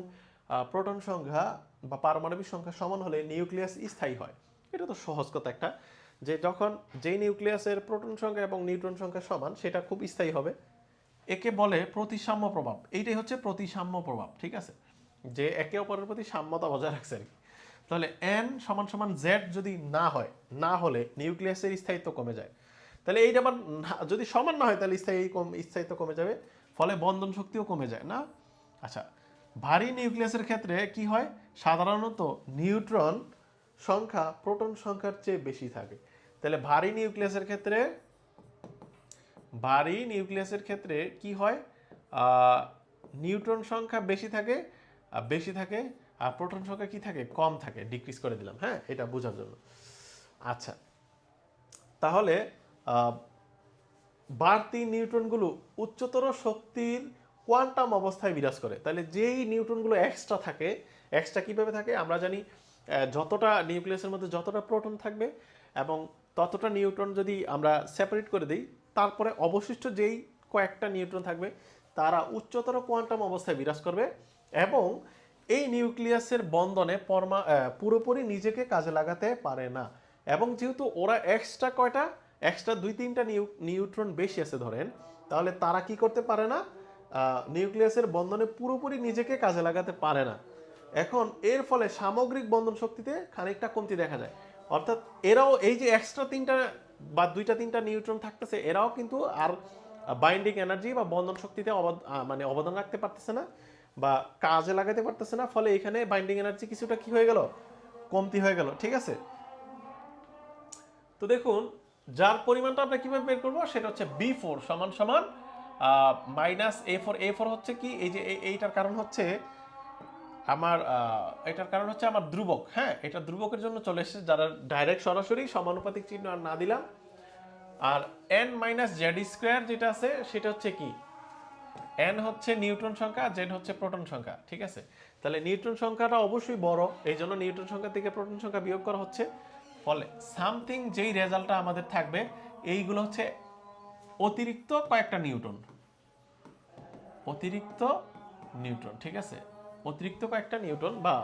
Speaker 1: প্রোটন সংখ্যা বা পারমাণবিক সংখ্যা সমান হলে নিউক্লিয়াস স্থায়ী হয়। এটা তো সহজ কথা একটা, যে যখন যেই নিউক্লিয়াসের প্রোটন সংখ্যা এবং নিউট্রন সংখ্যা সমান, সেটা খুব স্থায়ী হবে। একে বলে প্রতিসাম্য প্রভাব। এইটাই হচ্ছে প্রতিসাম্য প্রভাব, ঠিক আছে, যে একে অপরের প্রতি সাম্যতা বজায় রাখছে আর কি। তাহলে N সমান সমান Z যদি না হলে নিউক্লিয়াসের স্থায়িত্ব কমে যায়। তাহলে এইটা আবার যদি সমান না হয়, তাহলে স্থায়িত্ব কমে যাবে, ফলে বন্ধন শক্তিও কমে যায় না। আচ্ছা, ভারী নিউক্লিয়াসের ক্ষেত্রে কি হয়, সাধারণত নিউট্রন সংখ্যা প্রোটন সংখ্যার চেয়ে বেশি থাকে। তাহলে ভারী নিউক্লিয়াসের ক্ষেত্রে কি হয়, নিউট্রন সংখ্যা বেশি থাকে, আর প্রোটন সংখ্যা কি থাকে, কম থাকে। ডিক্রিজ করে দিলাম, হ্যাঁ, এটা বোঝার জন্য। আচ্ছা, তাহলে বাড়তি নিউট্রনগুলো উচ্চতর শক্তির কোয়ান্টাম অবস্থায় বিরাজ করে। তাহলে যেই নিউট্রনগুলো এক্সট্রা কিভাবে থাকে আমরা জানি, যতটা নিউক্লিয়াসের মধ্যে যতটা প্রোটন থাকবে এবং ততটা নিউট্রন যদি আমরা সেপারেট করে দিই, তারপরে অবশিষ্ট যেই কয়েকটা নিউট্রন থাকবে তারা উচ্চতর কোয়ান্টাম অবস্থায় বিরাজ করবে, এবং এই নিউক্লিয়াসের বন্ধনে পুরোপুরি নিজেকে কাজে লাগাতে পারে না। এবং যেহেতু ওরা এক্সট্রা 2-3টা নিউট্রন বেশি আছে ধরেন, তাহলে তারা কি করতে পারে না, নিউক্লিয়াসের বন্ধনে পুরোপুরি নিজেকে কাজে লাগাতে পারে না। এখন এর ফলে সামগ্রিক বন্ধন শক্তিতে খানিকটা কমতি দেখা যায়। অর্থাৎ এরাও এই যে এক্সট্রা 3টা বা 2-3টা নিউট্রন থাকতেছে, এরাও কিন্তু আর বাইন্ডিং এনার্জি বা বন্ধন শক্তিতে অবদান রাখতে পারতেছে না বা কাজে লাগাতে পারতেছে না। ফলে এখানে বাইন্ডিং এনার্জি কিছুটা কি হয়ে গেল, কমতি হয়ে গেল, ঠিক আছে। তো দেখুন যার পরিমাণটা আমরা কিভাবে বের করবো, সেটা হচ্ছে B4 সমান সমান মাইনাস A4 হচ্ছে কি, এই যে এইটার কারণ হচ্ছে আমার ধ্রুবক, হ্যাঁ, এটা ধ্রুবকের জন্য চলে এসেছে, যারা ডাইরেক্ট সরাসরি সমানুপাতিক চিহ্ন আর না দিলাম। আর N মাইনাস জেড স্কোয়ার যেটা আছে, সেটা হচ্ছে কি, N হচ্ছে নিউট্রন সংখ্যা, জেড হচ্ছে প্রোটন সংখ্যা, ঠিক আছে। তাহলে নিউট্রন সংখ্যাটা অবশ্যই বড়, এই জন্য নিউট্রন সংখ্যা থেকে প্রোটন সংখ্যা বিয়োগ করা হচ্ছে। ফলে সামথিং যেই রেজাল্টটা আমাদের থাকবে, এইগুলো হচ্ছে অতিরিক্ত কয়েকটা নিউট্রন, ঠিক আছে, অতিরিক্ত কয়েকটা নিউট্রন বা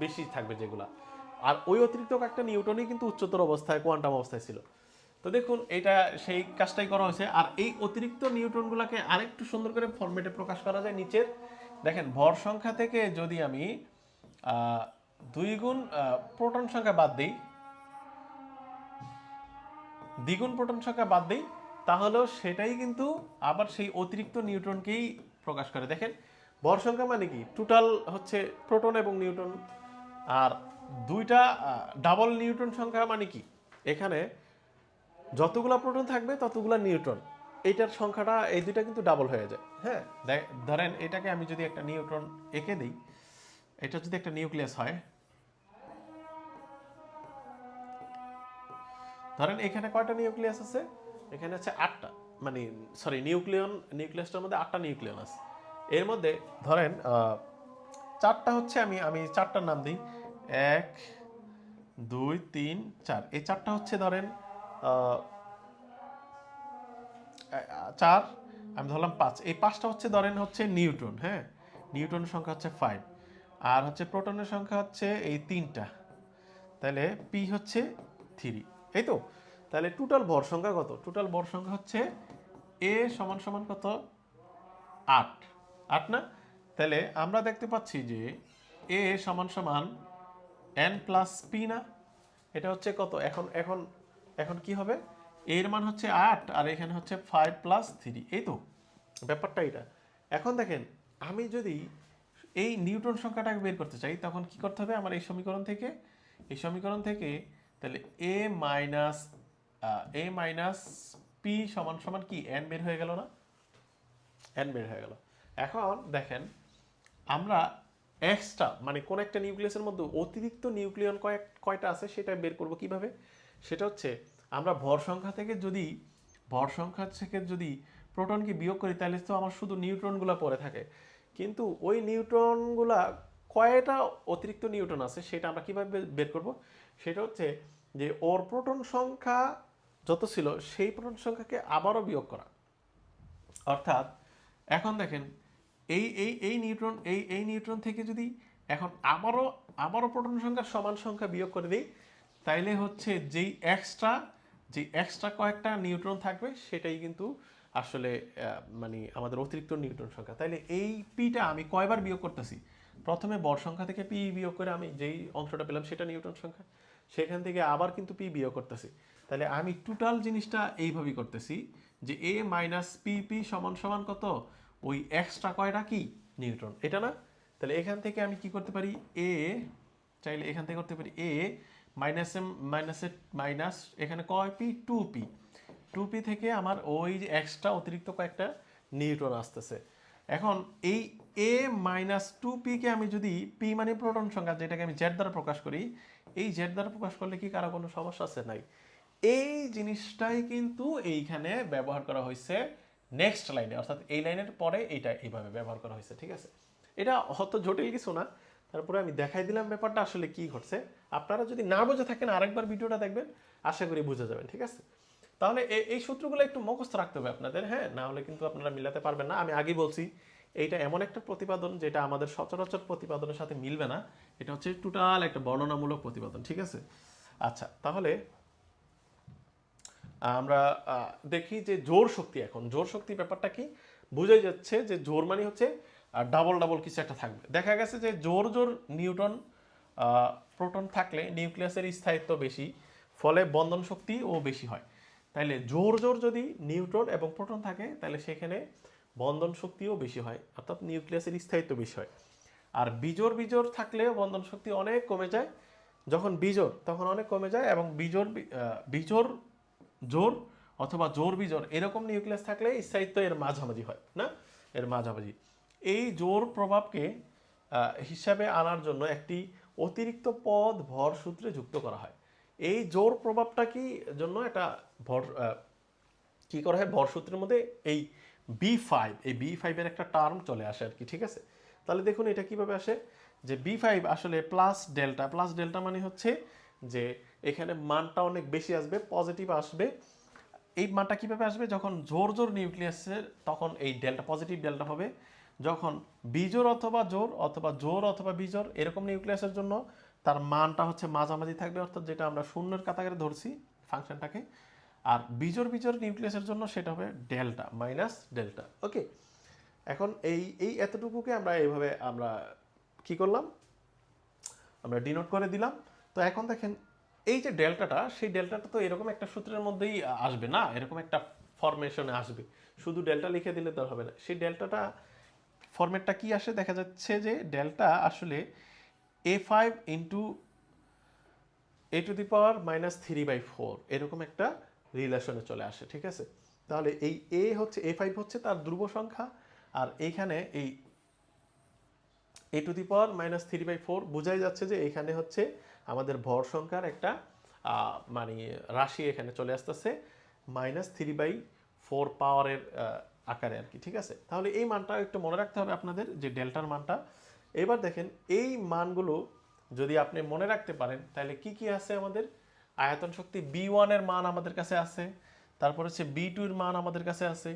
Speaker 1: বেশি থাকবে যেগুলা। আর ওই অতিরিক্ত কয়েকটা নিউটনই কিন্তু উচ্চতর অবস্থায় কোয়ান্টাম অবস্থায় ছিল। তো দেখুন এটা সেই কাজটাই করা হয়েছে। আর এই অতিরিক্ত নিউট্রনগুলোকে আরেকটু সুন্দর করে ফরম্যাটে প্রকাশ করা যায় নিচের। দেখেন ভর সংখ্যা থেকে যদি আমি 2 গুণ প্রোটন সংখ্যা বাদ দিই, দ্বিগুণ প্রোটন সংখ্যা বাদ দিই, তাহলেও সেটাই কিন্তু আবার সেই অতিরিক্ত নিউট্রনকেই প্রকাশ করে। দেখেন ভর সংখ্যা মানে কি, টোটাল হচ্ছে প্রোটন এবং নিউট্রন, আর দুইটা ডাবল নিউট্রন সংখ্যা মানে কি, এখানে যতগুলো প্রোটন থাকবে ততগুলো নিউট্রন, এইটার সংখ্যাটা এই দুইটা কিন্তু ডাবল হয়ে যায়। হ্যাঁ, ধরেন এটাকে আমি যদি একটা নিউট্রন এঁকে দিই, এটা যদি একটা নিউক্লিয়াস হয়, ধরেন এখানে কয়টা নিউক্লিয়াস আছে, এখানে আছে 8টা, মানে সরি নিউক্লিয়াসটার মধ্যে 8টা নিউক্লিয়ন আছে। এর মধ্যে ধরেন 4টা হচ্ছে, আমি আমি 4টার নাম দিই, 1 2 3 4, এই 4টা হচ্ছে ধরেন 4, আমি ধরলাম 5, এই 5টা হচ্ছে ধরেন হচ্ছে নিউট্রন। হ্যাঁ, নিউট্রনের সংখ্যা হচ্ছে 5, আর হচ্ছে প্রোটনের সংখ্যা হচ্ছে এই 3টা, তাহলে পি হচ্ছে 3, এই তো। তাহলে টোটাল ভর সংখ্যা কত, টোটাল ভর সংখ্যা হচ্ছে এ সমান সমান কত, 8, 8 না? তাহলে আমরা দেখতে পাচ্ছি যে এ সমান সমান এন প্লাস পি না, এটা হচ্ছে কত, এখন এখন এখন কি হবে, এর মান হচ্ছে 8 আর এখানে হচ্ছে 5 প্লাস 3, এই তো ব্যাপারটা এটা। এখন দেখেন আমি যদি এই নিউটন সংখ্যাটাকে বের করতে চাই, তখন কি করতে হবে আমার, এই সমীকরণ থেকে তাহলে এ মাইনাস পি সমান সমান কি এন বের হয়ে গেল না, এন বের হয়ে গেল। এখন দেখেন আমরা এক্সট্রা মানে কোন একটা নিউক্লিয়াসের মধ্যে অতিরিক্ত নিউক্লিয়ন কয়টা আছে সেটা বের করব কিভাবে, সেটা হচ্ছে আমরা ভর সংখ্যা থেকে যদি প্রোটনকে বিয়োগ করি, তাহলে তো আমার শুধু নিউট্রনগুলো পড়ে থাকে, কিন্তু ওই নিউট্রনগুলা কয়টা অতিরিক্ত নিউট্রন আছে সেটা আমরা কিভাবে বের করব, সেটা হচ্ছে যে ওর প্রোটন সংখ্যা যত ছিল সেই প্রোটন সংখ্যাকে আবারও বিয়োগ করা। অর্থাৎ এখন দেখেন এই নিউট্রন থেকে যদি এখন আবারও প্রোটন সংখ্যার সমান সংখ্যা বিয়োগ করে দিই, তাইলে হচ্ছে যেই এক্সট্রা কয়েকটা নিউট্রন থাকবে সেটাই কিন্তু আসলে মানে আমাদের অতিরিক্ত নিউট্রন সংখ্যা। তাইলে এই পিটা আমি কয়বার বিয়োগ করতেছি, প্রথমে ভর সংখ্যা থেকে পি বিয়োগ করে আমি যেই অংশটা পেলাম সেটা নিউট্রন সংখ্যা, সেখান থেকে আবার কিন্তু পি বিয়োগ করতেছি। তাহলে আমি টোটাল জিনিসটা এইভাবেই করতেছি যে এ মাইনাস পি পি সমান সমান কত, ওই এক্সট্রা কয়টা কি নিউট্রন, এটা না? তাহলে এখান থেকে আমি কি করতে পারি, এ চাইলে এখান থেকে করতে পারি এ মাইনাস এম মাইনাস এখানে কয় পি, 2p, 2p থেকে আমার ওই যে এক্সট্রা অতিরিক্ত কয়েকটা নিউট্রন আসতেছে। এখন এই এ মাইনাস 2p কে আমি যদি পি মানে প্রোটন সংখ্যা, যেটাকে আমি জেড দ্বারা প্রকাশ করি, এই জেড দ্বারা প্রকাশ করলে কি কারো কোনো সমস্যা আছে, নাই? এই জিনিসটাই কিন্তু এইখানে ব্যবহার করা হয়েছে নেক্সট লাইনে, অর্থাৎ এই লাইনের পরে এইটা এইভাবে ব্যবহার করা হয়েছে। ঠিক আছে, এটা হয়তো জটিল কিছু না, তারপরে আমি দেখাই দিলাম ব্যাপারটা আসলে কি ঘটছে। আপনারা যদি না বুঝে থাকেন আরেকবার ভিডিওটা দেখবেন, আশা করি বুঝে যাবেন। ঠিক আছে, তাহলে এই সূত্রগুলো একটু মুখস্থ রাখতে হবে আপনাদের, হ্যাঁ, না হলে কিন্তু আপনারা মিলাতে পারবেন না। আমি আগেই বলছি এইটা এমন একটা প্রতিপাদন যেটা আমাদের সচরাচর প্রতিপাদনের সাথে মিলবে না, এটা হচ্ছে টোটাল একটা বর্ণনামূলক প্রতিপাদন। ঠিক আছে, আচ্ছা তাহলে আমরা দেখি যে জোর শক্তি, এখন জোর শক্তি ব্যাপারটা কি, বোঝাই যাচ্ছে যে জোর মানে হচ্ছে ডাবল ডাবল কিছু একটা থাকবে। দেখা গেছে যে জোর জোর নিউটন প্রোটন থাকলে নিউক্লিয়াসের স্থায়িত্ব বেশি, ফলে বন্ধন শক্তিও বেশি হয়। তাইলে জোর জোর যদি নিউট্রন এবং প্রোটন থাকে তাহলে সেখানে বন্ধন শক্তিও বেশি হয়, অর্থাৎ নিউক্লিয়াসের স্থায়িত্ব বেশি হয়। আর বিজোড় বিজোড় থাকলেও বন্ধন শক্তি অনেক কমে যায়, যখন বিজোড় তখন অনেক কমে যায়, এবং বিজোড় জোর অথবা জোর বিজোড় এরকম নিউক্লিয়াস থাকলে স্থায়িত্ব এর মাঝামাঝি হয় না, এর মাঝামাঝি। এই জোর প্রভাবকে হিসাবে আনার জন্য একটি অতিরিক্ত পদ ভর সূত্রে যুক্ত করা হয়। এই জোর প্রভাবটা কি জন্য একটা ভর কি করা হয়, ভর সূত্রের মধ্যে এই B5, এই B5 এর একটা টার্ম চলে আসে আর কি। ঠিক আছে, তাহলে দেখুন এটা কিভাবে আসে, যে B5 আসলে প্লাস ডেল্টা মানে হচ্ছে যে এখানে মানটা অনেক বেশি আসবে, পজিটিভ আসবে। এই মানটা কিভাবে আসবে, যখন জোর জোর নিউক্লিয়াসের তখন এই ডেল্টা পজিটিভ ডেল্টা হবে, যখন বিজোড় অথবা জোর অথবা জোর অথবা বিজোড় এরকম নিউক্লিয়াসের জন্য তার মানটা হচ্ছে মাঝামাঝি থাকবে, অর্থাৎ যেটা আমরা শূন্যের কাতারে ধরছি ফাংশনটাকে। আর বিজোড় বিজোড় নিউক্লিয়াসের জন্য সেটা হবে ডেল্টা মাইনাস ডেল্টা। ওকে, এখন এই এতটুকুকে আমরা এইভাবে আমরা কি করলাম, আমরা ডিনোট করে দিলাম। তো এখন দেখেন এই যে ডেল্টাটা, সেই ডেল্টাটা তো এরকম একটা সূত্রের মধ্যেই আসবে না, এরকম একটা ফরমেশনে আসবে। শুধু ডেল্টা লিখে দিলে তো হবে না, সেই ডেল্টাটা ফরম্যাটটা কি আসে, দেখা যাচ্ছে যে ডেল্টা আসলে a5 ইন্টু a⁻³ এরকম একটা রিলেশনে চলে আসে, ঠিক আছে। তাহলে এই এ হচ্ছে a5 হচ্ছে তার ধ্রুব সংখ্যা, আর এইখানে এই a⁻³ বোঝাই যাচ্ছে যে এখানে হচ্ছে আমাদের ভর সংখ্যার একটা মানে রাশি এখানে চলে আসতেছে -3/4 পাওয়ারের আকারে আর কি, ঠিক আছে। তাহলে এই মানটা একটু মনে রাখতে হবে আপনাদের, যে ডেল্টার মানটা। এবার দেখেন এই মানগুলো যদি আপনি মনে রাখতে পারেন, তাহলে কি কি আছে আমাদের, আয়তন শক্তি B1 এর মান আমাদের কাছে আছে, তারপর হচ্ছে B2 এর মান আমাদের কাছে আছে,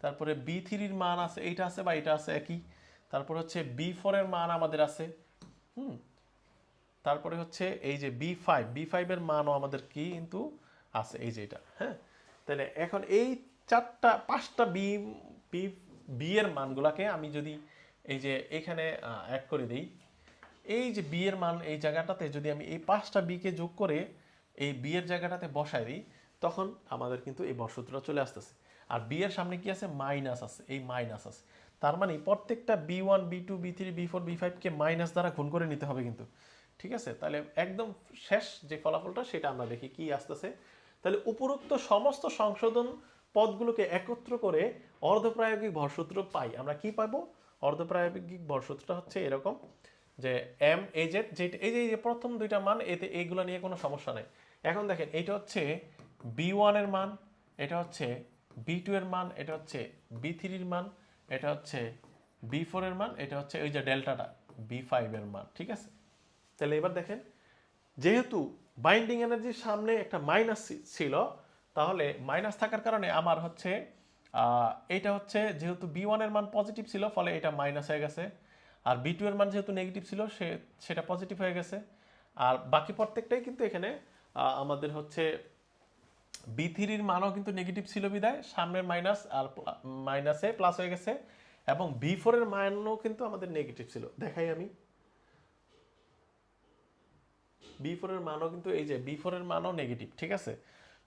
Speaker 1: তারপরে B3 এর মান আছে, এইটা আছে বা এটা আছে একই, তারপর হচ্ছে B4 এর মান আমাদের আছে, তারপরে হচ্ছে এই যে B5 এর মানও আমাদের কি কিন্তু আছে, এই যে এটা, হ্যাঁ। তাহলে এখন এই পাঁচটা বি এর মানগুলাকে আমি যদি এই যে এখানে অ্যাড করে দিই, এই যে বি এর মান এই জায়গাটাতে যদি আমি এই 5টা বিকে যোগ করে এই বি এর জায়গাটাতে বসাই দিই, তখন আমাদের কিন্তু এই বর্গসূত্রটা চলে আসতেছে। আর বি এর সামনে কি আছে, মাইনাস আছে, এই মাইনাস আছে। তার মানে প্রত্যেকটা B1 B2 B3 B4 B5 কে মাইনাস দ্বারা গুণ করে নিতে হবে কিন্তু, ঠিক আছে। তাহলে একদম শেষ যে ফলাফলটা সেটা আমরা দেখি কি আসতেছে। তাহলে উপরোক্ত সমস্ত সংশোধন পদগুলোকে একত্র করে অর্ধপ্রায়োগিক ভরসূত্র পাই। আমরা কি পাবো, অর্ধপ্রায়োগিক ভরসূত্রটা হচ্ছে এরকম যে এম এই যে এই যে প্রথম দুইটা মান, এতে এইগুলো নিয়ে কোনো সমস্যা নাই। এখন দেখেন এটা হচ্ছে B1 এর মান, এটা হচ্ছে B2 এর মান, এটা হচ্ছে B3 এর মান, এটা হচ্ছে B4 এর মান, এটা হচ্ছে ওই যে ডেল্টাটা B5 এর মান, ঠিক আছে। তাহলে এবার দেখেন, যেহেতু বাইন্ডিং এনার্জির সামনে একটা মাইনাস ছিল, তাহলে মাইনাস থাকার কারণে আমার হচ্ছে এটা হচ্ছে যেহেতু B1 এর মান পজিটিভ ছিল, ফলে এটা মাইনাস হয়ে গেছে। আর B2 এর মান যেহেতু নেগেটিভ ছিল, সেটা পজিটিভ হয়ে গেছে। আর বাকি প্রত্যেকটাই কিন্তু এখানে আমাদের হচ্ছে B3 এর মানও কিন্তু নেগেটিভ ছিল বিদায় সামনের মাইনাস আর মাইনাসে প্লাস হয়ে গেছে, এবং B4 এর মানও কিন্তু আমাদের নেগেটিভ ছিল, দেখাই আমি। B4 এর মানও কিন্তু এই যে B4 এর মানও নেগেটিভ, ঠিক আছে।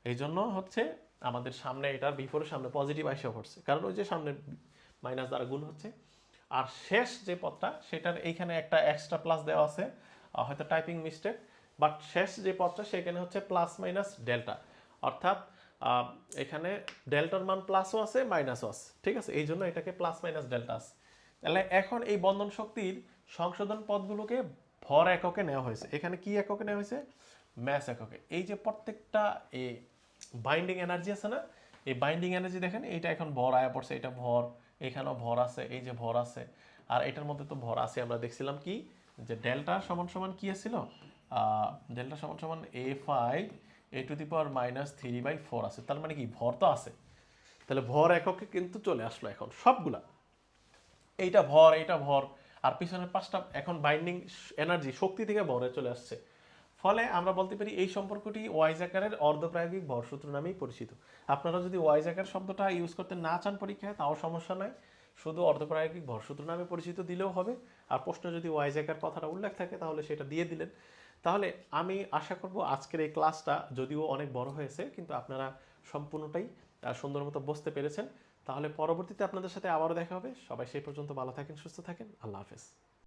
Speaker 1: এই জন্য হচ্ছে আমাদের সামনে এটার B4 এর সামনে পজিটিভ আইসা পড়ছে, কারণ ওই যে সামনে মাইনাস দ্বারা গুণ হচ্ছে। আর শেষ যে পদটা, সেটার এইখানে একটা এক্সট্রা প্লাস দেওয়া আছে, হয়তো টাইপিং মিস্টেক, বাট শেষ যে পদটা সেখানে হচ্ছে প্লাস মাইনাস ডেল্টা, অর্থাৎ এখানে ডেল্টার মান প্লাসও আছে মাইনাসও আছে, ঠিক আছে। এই জন্য এটাকে প্লাস মাইনাস ডেল্টা আছে। তাহলে এখন এই বন্ধন শক্তির সংশোধন পদগুলোকে ভর এককে নেওয়া হয়েছে। এখানে কি এককে নেওয়া হয়েছে, ম্যাস এককে। এই যে প্রত্যেকটা এই বাইন্ডিং এনার্জি আছে না, এই বাইন্ডিং এনার্জি দেখেন, এইটা এখন ভর আয়া পড়ছে, এটা ভর, এখানেও ভর আছে, এই যে ভর আছে, আর এটার মধ্যে তো ভর আছে। আমরা দেখছিলাম কি, যে ডেল্টা সমান সমান কি ছিল, ডেল্টা সমান সমান a⁻³ আছে। তার মানে কি, ভর তো আছে। তাহলে ভর এককে কিন্তু চলে আসলো এখন সবগুলা, এইটা ভর, এইটা ভর, আর পিছনের 5টা এখন বাইন্ডিং এনার্জি শক্তি থেকে ভরে চলে আসছে। ফলে আমরা বলতে পারি এই সম্পর্কটি ওয়াইজাকারের অর্ধপ্রায়োগিক ভরসূত্র নামেই পরিচিত। আপনারা যদি ওয়াইজাকার শব্দটা ইউজ করতে না চান পরীক্ষায়, তাও সমস্যা নাই, শুধু অর্ধপ্রায়োগিক ভরসূত্র নামে পরিচিত দিলেও হবে। আর প্রশ্নে যদি ওয়াইজাকার কথাটা উল্লেখ থাকে, তাহলে সেটা দিয়ে দিলেন। তাহলে আমি আশা করব আজকের এই ক্লাসটা যদিও অনেক বড় হয়েছে, কিন্তু আপনারা সম্পূর্ণটাই সুন্দর মতো বুঝতে পেরেছেন। তাহলে পরবর্তীতে আপনাদের সাথে আবারও দেখা হবে। সবাই সেই পর্যন্ত ভালো থাকেন, সুস্থ থাকেন, আল্লাহ হাফেজ।